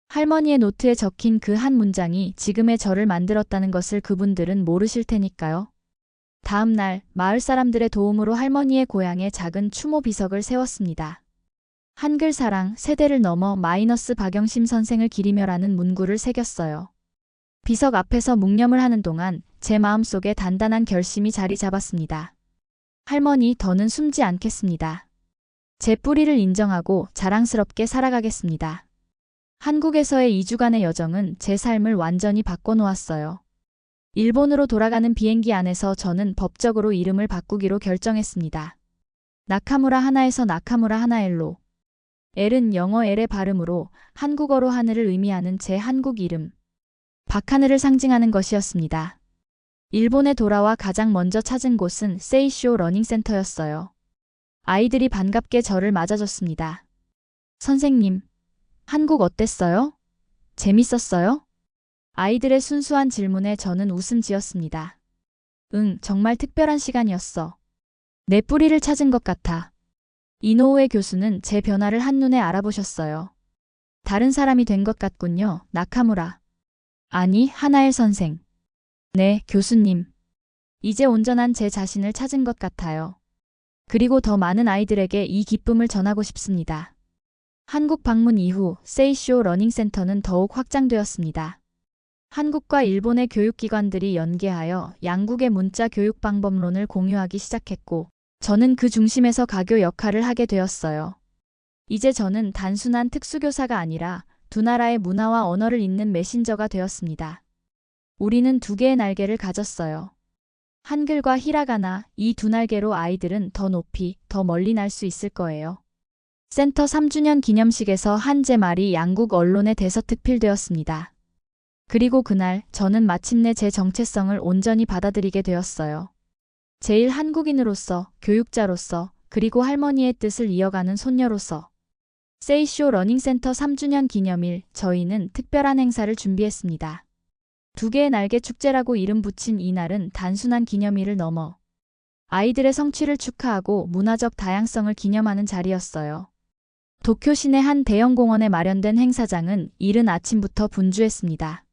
할머니의 노트에 적힌 그 한 문장이 지금의 저를 만들었다는 것을 그분들은 모르실 테니까요. 다음 날 마을 사람들의 도움으로 할머니의 고향에 작은 추모 비석을 세웠습니다. 한글 사랑 세대를 넘어 마이너스 박영심 선생을 기리며라는 문구를 새겼어요. 비석 앞에서 묵념을 하는 동안 제 마음속에 단단한 결심이 자리 잡았습니다. 할머니, 더는 숨지 않겠습니다. 제 뿌리를 인정하고 자랑스럽게 살아가겠습니다. 한국에서의 2주간의 여정은 제 삶을 완전히 바꿔놓았어요. 일본으로 돌아가는 비행기 안에서 저는 법적으로 이름을 바꾸기로 결정했습니다. 나카무라 하나에서 나카무라 하나엘로. 엘은 영어 엘의 발음으로 한국어로 하늘을 의미하는 제 한국 이름. 박하늘을 상징하는 것이었습니다. 일본에 돌아와 가장 먼저 찾은 곳은 세이쇼 러닝센터였어요. 아이들이 반갑게 저를 맞아줬습니다. 선생님, 한국 어땠어요? 재밌었어요? 아이들의 순수한 질문에 저는 웃음 지었습니다. 응, 정말 특별한 시간이었어. 내 뿌리를 찾은 것 같아. 이노우에 교수는 제 변화를 한눈에 알아보셨어요. 다른 사람이 된 것 같군요, 나카무라. 아니, 하나엘 선생. 네, 교수님. 이제 온전한 제 자신을 찾은 것 같아요. 그리고 더 많은 아이들에게 이 기쁨을 전하고 싶습니다. 한국 방문 이후 세이쇼 러닝센터는 더욱 확장되었습니다. 한국과 일본의 교육기관들이 연계하여 양국의 문자 교육 방법론을 공유하기 시작했고, 저는 그 중심에서 가교 역할을 하게 되었어요. 이제 저는 단순한 특수교사가 아니라 두 나라의 문화와 언어를 잇는 메신저가 되었습니다. 우리는 두 개의 날개를 가졌어요. 한글과 히라가나, 이 두 날개로 아이들은 더 높이, 더 멀리 날 수 있을 거예요. 센터 3주년 기념식에서 한 제 말이 양국 언론에 대서특필되었습니다. 그리고 그날 저는 마침내 제 정체성을 온전히 받아들이게 되었어요. 제일 한국인으로서, 교육자로서, 그리고 할머니의 뜻을 이어가는 손녀로서. 세이쇼 러닝센터 3주년 기념일, 저희는 특별한 행사를 준비했습니다. 두 개의 날개 축제라고 이름 붙인 이 날은 단순한 기념일을 넘어 아이들의 성취를 축하하고 문화적 다양성을 기념하는 자리였어요. 도쿄 시내 한 대형 공원에 마련된 행사장은 이른 아침부터 분주했습니다.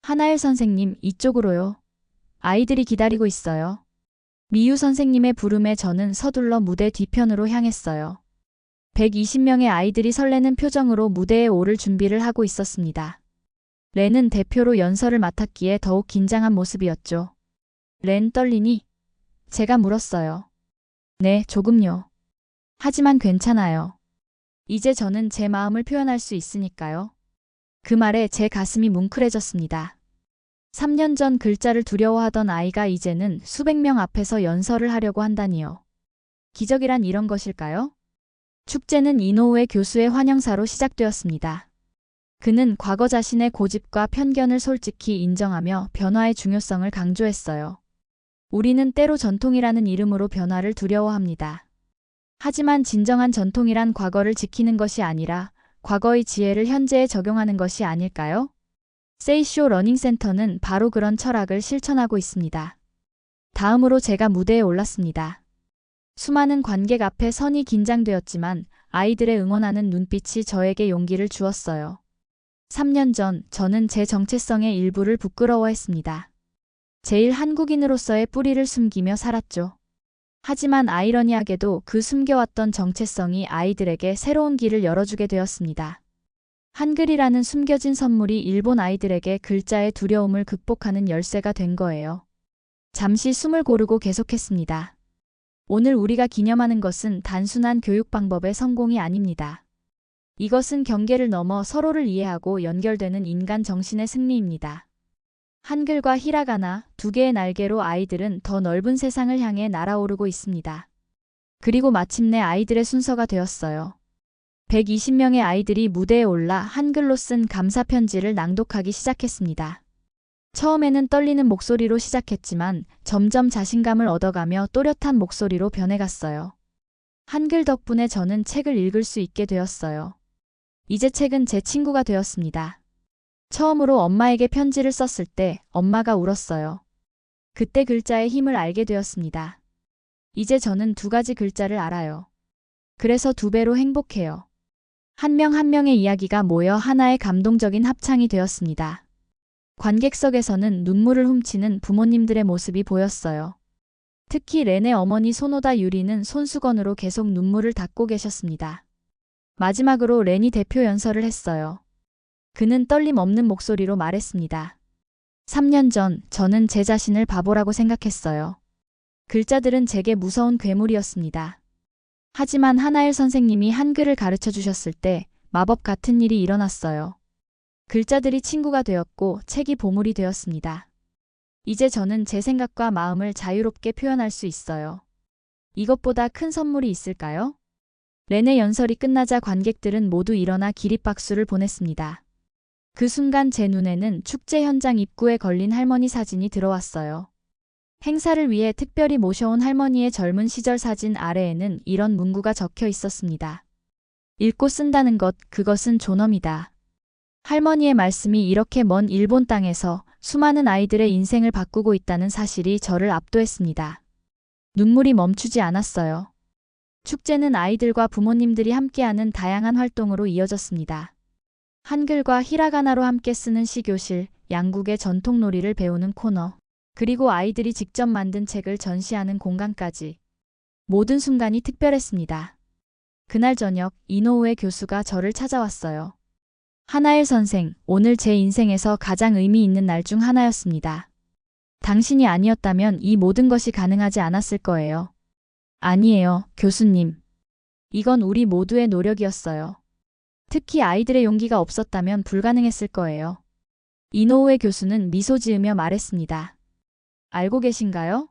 하나엘 선생님, 이쪽으로요. 아이들이 기다리고 있어요. 미유 선생님의 부름에 저는 서둘러 무대 뒤편으로 향했어요. 120명의 아이들이 설레는 표정으로 무대에 오를 준비를 하고 있었습니다. 렌은 대표로 연설을 맡았기에 더욱 긴장한 모습이었죠. 렌 떨리니? 제가 물었어요. 네, 조금요. 하지만 괜찮아요. 이제 저는 제 마음을 표현할 수 있으니까요. 그 말에 제 가슴이 뭉클해졌습니다. 3년 전 글자를 두려워하던 아이가 이제는 수백 명 앞에서 연설을 하려고 한다니요. 기적이란 이런 것일까요? 축제는 이노우에 교수의 환영사로 시작되었습니다. 그는 과거 자신의 고집과 편견을 솔직히 인정하며 변화의 중요성을 강조했어요. 우리는 때로 전통이라는 이름으로 변화를 두려워합니다. 하지만 진정한 전통이란 과거를 지키는 것이 아니라 과거의 지혜를 현재에 적용하는 것이 아닐까요? 세이쇼 러닝센터는 바로 그런 철학을 실천하고 있습니다. 다음으로 제가 무대에 올랐습니다. 수많은 관객 앞에 선이 긴장되었지만 아이들의 응원하는 눈빛이 저에게 용기를 주었어요. 3년 전 저는 제 정체성의 일부를 부끄러워했습니다. 제일 한국인으로서의 뿌리를 숨기며 살았죠. 하지만 아이러니하게도 그 숨겨왔던 정체성이 아이들에게 새로운 길을 열어주게 되었습니다. 한글이라는 숨겨진 선물이 일본 아이들에게 글자의 두려움을 극복하는 열쇠가 된 거예요. 잠시 숨을 고르고 계속했습니다. 오늘 우리가 기념하는 것은 단순한 교육 방법의 성공이 아닙니다. 이것은 경계를 넘어 서로를 이해하고 연결되는 인간 정신의 승리입니다. 한글과 히라가나 두 개의 날개로 아이들은 더 넓은 세상을 향해 날아오르고 있습니다. 그리고 마침내 아이들의 순서가 되었어요. 120명의 아이들이 무대에 올라 한글로 쓴 감사 편지를 낭독하기 시작했습니다. 처음에는 떨리는 목소리로 시작했지만 점점 자신감을 얻어가며 또렷한 목소리로 변해갔어요. 한글 덕분에 저는 책을 읽을 수 있게 되었어요. 이제 책은 제 친구가 되었습니다. 처음으로 엄마에게 편지를 썼을 때 엄마가 울었어요. 그때 글자의 힘을 알게 되었습니다. 이제 저는 두 가지 글자를 알아요. 그래서 두 배로 행복해요. 한 명 한 명의 이야기가 모여 하나의 감동적인 합창이 되었습니다. 관객석에서는 눈물을 훔치는 부모님들의 모습이 보였어요. 특히 렌의 어머니 소노다 유리는 손수건으로 계속 눈물을 닦고 계셨습니다. 마지막으로 렌이 대표 연설을 했어요. 그는 떨림 없는 목소리로 말했습니다. 3년 전 저는 제 자신을 바보라고 생각했어요. 글자들은 제게 무서운 괴물이었습니다. 하지만 하나엘 선생님이 한글을 가르쳐 주셨을 때 마법 같은 일이 일어났어요. 글자들이 친구가 되었고 책이 보물이 되었습니다. 이제 저는 제 생각과 마음을 자유롭게 표현할 수 있어요. 이것보다 큰 선물이 있을까요? 렌의 연설이 끝나자 관객들은 모두 일어나 기립박수를 보냈습니다. 그 순간 제 눈에는 축제 현장 입구에 걸린 할머니 사진이 들어왔어요. 행사를 위해 특별히 모셔온 할머니의 젊은 시절 사진 아래에는 이런 문구가 적혀 있었습니다. 읽고 쓴다는 것, 그것은 존엄이다. 할머니의 말씀이 이렇게 먼 일본 땅에서 수많은 아이들의 인생을 바꾸고 있다는 사실이 저를 압도했습니다. 눈물이 멈추지 않았어요. 축제는 아이들과 부모님들이 함께하는 다양한 활동으로 이어졌습니다. 한글과 히라가나로 함께 쓰는 시교실, 양국의 전통놀이를 배우는 코너, 그리고 아이들이 직접 만든 책을 전시하는 공간까지. 모든 순간이 특별했습니다. 그날 저녁 이노우에 교수가 저를 찾아왔어요. 하나엘 선생, 오늘 제 인생에서 가장 의미 있는 날 중 하나였습니다. 당신이 아니었다면 이 모든 것이 가능하지 않았을 거예요. 아니에요, 교수님. 이건 우리 모두의 노력이었어요. 특히 아이들의 용기가 없었다면 불가능했을 거예요. 이노우에 교수는 미소 지으며 말했습니다. 알고 계신가요?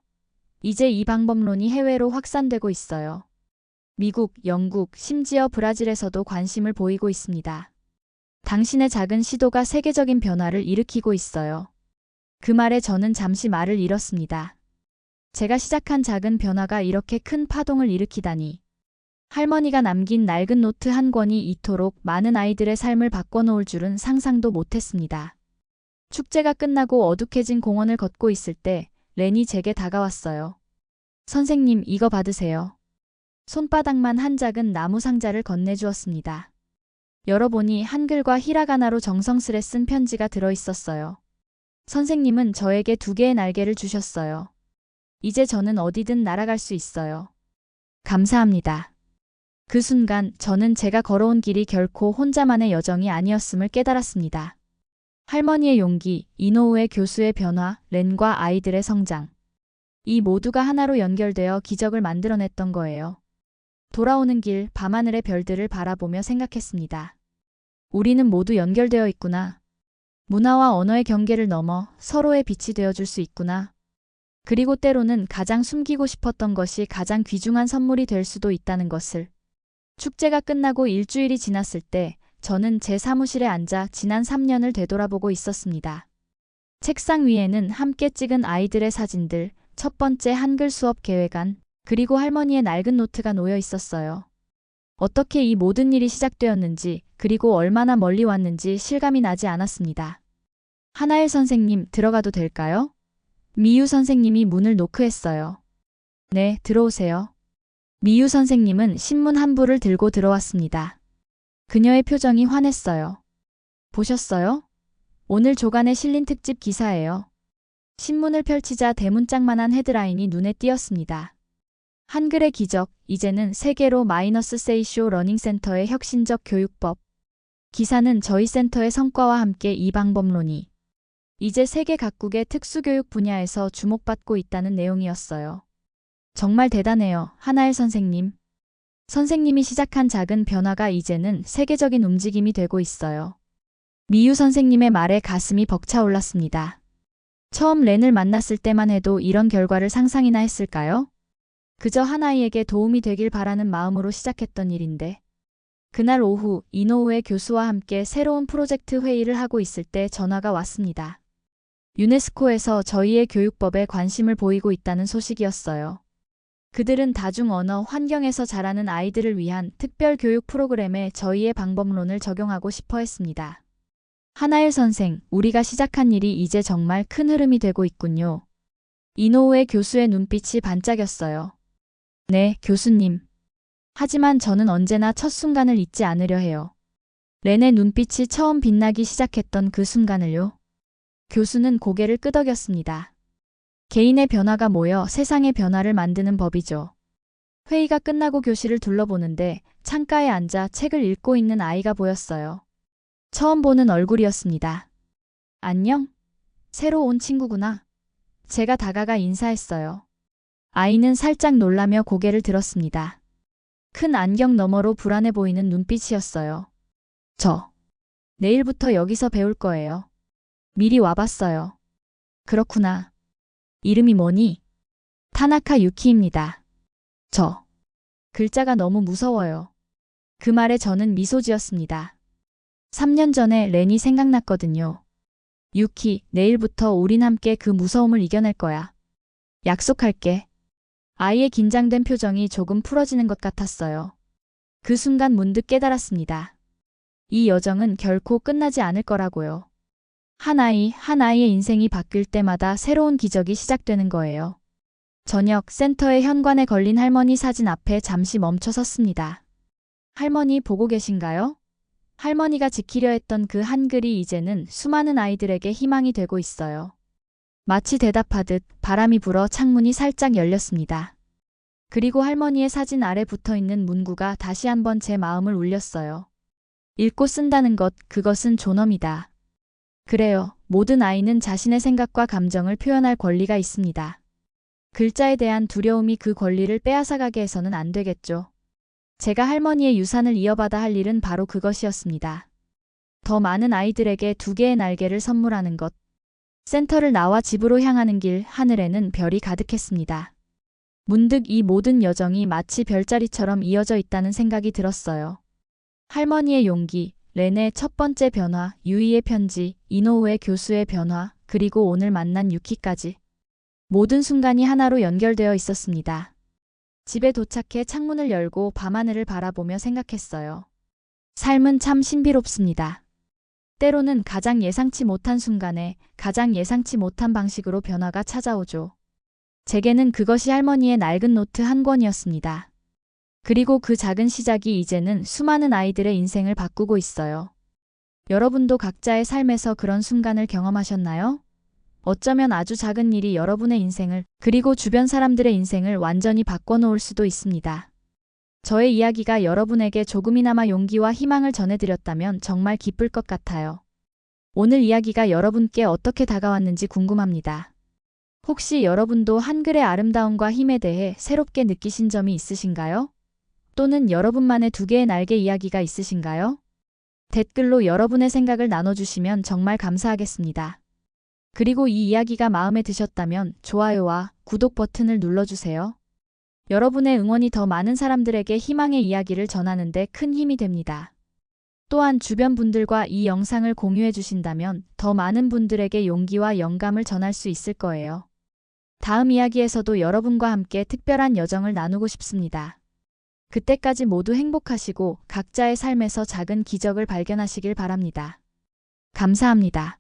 이제 이 방법론이 해외로 확산되고 있어요. 미국, 영국, 심지어 브라질에서도 관심을 보이고 있습니다. 당신의 작은 시도가 세계적인 변화를 일으키고 있어요. 그 말에 저는 잠시 말을 잃었습니다. 제가 시작한 작은 변화가 이렇게 큰 파동을 일으키다니. 할머니가 남긴 낡은 노트 한 권이 이토록 많은 아이들의 삶을 바꿔놓을 줄은 상상도 못했습니다. 축제가 끝나고 어둑해진 공원을 걷고 있을 때 렌이 제게 다가왔어요. 선생님, 이거 받으세요. 손바닥만 한 작은 나무 상자를 건네주었습니다. 열어보니 한글과 히라가나로 정성스레 쓴 편지가 들어있었어요. 선생님은 저에게 두 개의 날개를 주셨어요. 이제 저는 어디든 날아갈 수 있어요. 감사합니다. 그 순간 저는 제가 걸어온 길이 결코 혼자만의 여정이 아니었음을 깨달았습니다. 할머니의 용기, 이노우의 교수의 변화, 렌과 아이들의 성장. 이 모두가 하나로 연결되어 기적을 만들어냈던 거예요. 돌아오는 길, 밤하늘의 별들을 바라보며 생각했습니다. 우리는 모두 연결되어 있구나. 문화와 언어의 경계를 넘어 서로의 빛이 되어줄 수 있구나. 그리고 때로는 가장 숨기고 싶었던 것이 가장 귀중한 선물이 될 수도 있다는 것을. 축제가 끝나고 일주일이 지났을 때 저는 제 사무실에 앉아 지난 3년을 되돌아보고 있었습니다. 책상 위에는 함께 찍은 아이들의 사진들, 첫 번째 한글 수업 계획안, 그리고 할머니의 낡은 노트가 놓여 있었어요. 어떻게 이 모든 일이 시작되었는지, 그리고 얼마나 멀리 왔는지 실감이 나지 않았습니다. 하나엘 선생님, 들어가도 될까요? 미유 선생님이 문을 노크했어요. 네, 들어오세요. 미유 선생님은 신문 한 부를 들고 들어왔습니다. 그녀의 표정이 환했어요. 보셨어요? 오늘 조간에 실린 특집 기사예요. 신문을 펼치자 대문짝만한 헤드라인이 눈에 띄었습니다. 한글의 기적, 이제는 세계로 마이너스 세이쇼 러닝센터의 혁신적 교육법. 기사는 저희 센터의 성과와 함께 이 방법론이 이제 세계 각국의 특수교육 분야에서 주목받고 있다는 내용이었어요. 정말 대단해요, 하나엘 선생님. 선생님이 시작한 작은 변화가 이제는 세계적인 움직임이 되고 있어요. 미유 선생님의 말에 가슴이 벅차올랐습니다. 처음 렌을 만났을 때만 해도 이런 결과를 상상이나 했을까요? 그저 한 아이에게 도움이 되길 바라는 마음으로 시작했던 일인데. 그날 오후 이노우에 교수와 함께 새로운 프로젝트 회의를 하고 있을 때 전화가 왔습니다. 유네스코에서 저희의 교육법에 관심을 보이고 있다는 소식이었어요. 그들은 다중 언어 환경에서 자라는 아이들을 위한 특별 교육 프로그램에 저희의 방법론을 적용하고 싶어 했습니다. 하나일 선생, 우리가 시작한 일이 이제 정말 큰 흐름이 되고 있군요. 이노우에 교수의 눈빛이 반짝였어요. 네, 교수님. 하지만 저는 언제나 첫 순간을 잊지 않으려 해요. 렌의 눈빛이 처음 빛나기 시작했던 그 순간을요. 교수는 고개를 끄덕였습니다. 개인의 변화가 모여 세상의 변화를 만드는 법이죠. 회의가 끝나고 교실을 둘러보는데 창가에 앉아 책을 읽고 있는 아이가 보였어요. 처음 보는 얼굴이었습니다. 안녕? 새로 온 친구구나. 제가 다가가 인사했어요. 아이는 살짝 놀라며 고개를 들었습니다. 큰 안경 너머로 불안해 보이는 눈빛이었어요. 내일부터 여기서 배울 거예요. 미리 와봤어요. 그렇구나. 이름이 뭐니? 타나카 유키입니다. 글자가 너무 무서워요. 그 말에 저는 미소 지었습니다. 3년 전에 렌이 생각났거든요. 유키, 내일부터 우린 함께 그 무서움을 이겨낼 거야. 약속할게. 아이의 긴장된 표정이 조금 풀어지는 것 같았어요. 그 순간 문득 깨달았습니다. 이 여정은 결코 끝나지 않을 거라고요. 한 아이의 인생이 바뀔 때마다 새로운 기적이 시작되는 거예요. 저녁 센터의 현관에 걸린 할머니 사진 앞에 잠시 멈춰 섰습니다. 할머니 보고 계신가요? 할머니가 지키려 했던 그 한글이 이제는 수많은 아이들에게 희망이 되고 있어요. 마치 대답하듯 바람이 불어 창문이 살짝 열렸습니다. 그리고 할머니의 사진 아래 붙어있는 문구가 다시 한번 제 마음을 울렸어요. 읽고 쓴다는 것, 그것은 존엄이다. 그래요. 모든 아이는 자신의 생각과 감정을 표현할 권리가 있습니다. 글자에 대한 두려움이 그 권리를 빼앗아가게 해서는 안 되겠죠. 제가 할머니의 유산을 이어받아 할 일은 바로 그것이었습니다. 더 많은 아이들에게 2개의 날개를 선물하는 것. 센터를 나와 집으로 향하는 길, 하늘에는 별이 가득했습니다. 문득 이 모든 여정이 마치 별자리처럼 이어져 있다는 생각이 들었어요. 할머니의 용기, 렌의 첫 번째 변화, 유이의 편지, 이노우의 교수의 변화, 그리고 오늘 만난 유키까지. 모든 순간이 하나로 연결되어 있었습니다. 집에 도착해 창문을 열고 밤하늘을 바라보며 생각했어요. 삶은 참 신비롭습니다. 때로는 가장 예상치 못한 순간에 가장 예상치 못한 방식으로 변화가 찾아오죠. 제게는 그것이 할머니의 낡은 노트 한 권이었습니다. 그리고 그 작은 시작이 이제는 수많은 아이들의 인생을 바꾸고 있어요. 여러분도 각자의 삶에서 그런 순간을 경험하셨나요? 어쩌면 아주 작은 일이 여러분의 인생을, 그리고 주변 사람들의 인생을 완전히 바꿔놓을 수도 있습니다. 저의 이야기가 여러분에게 조금이나마 용기와 희망을 전해드렸다면 정말 기쁠 것 같아요. 오늘 이야기가 여러분께 어떻게 다가왔는지 궁금합니다. 혹시 여러분도 한글의 아름다움과 힘에 대해 새롭게 느끼신 점이 있으신가요? 또는 여러분만의 2개의 날개 이야기가 있으신가요? 댓글로 여러분의 생각을 나눠주시면 정말 감사하겠습니다. 그리고 이 이야기가 마음에 드셨다면 좋아요와 구독 버튼을 눌러주세요. 여러분의 응원이 더 많은 사람들에게 희망의 이야기를 전하는 데 큰 힘이 됩니다. 또한 주변 분들과 이 영상을 공유해 주신다면 더 많은 분들에게 용기와 영감을 전할 수 있을 거예요. 다음 이야기에서도 여러분과 함께 특별한 여정을 나누고 싶습니다. 그때까지 모두 행복하시고 각자의 삶에서 작은 기적을 발견하시길 바랍니다. 감사합니다.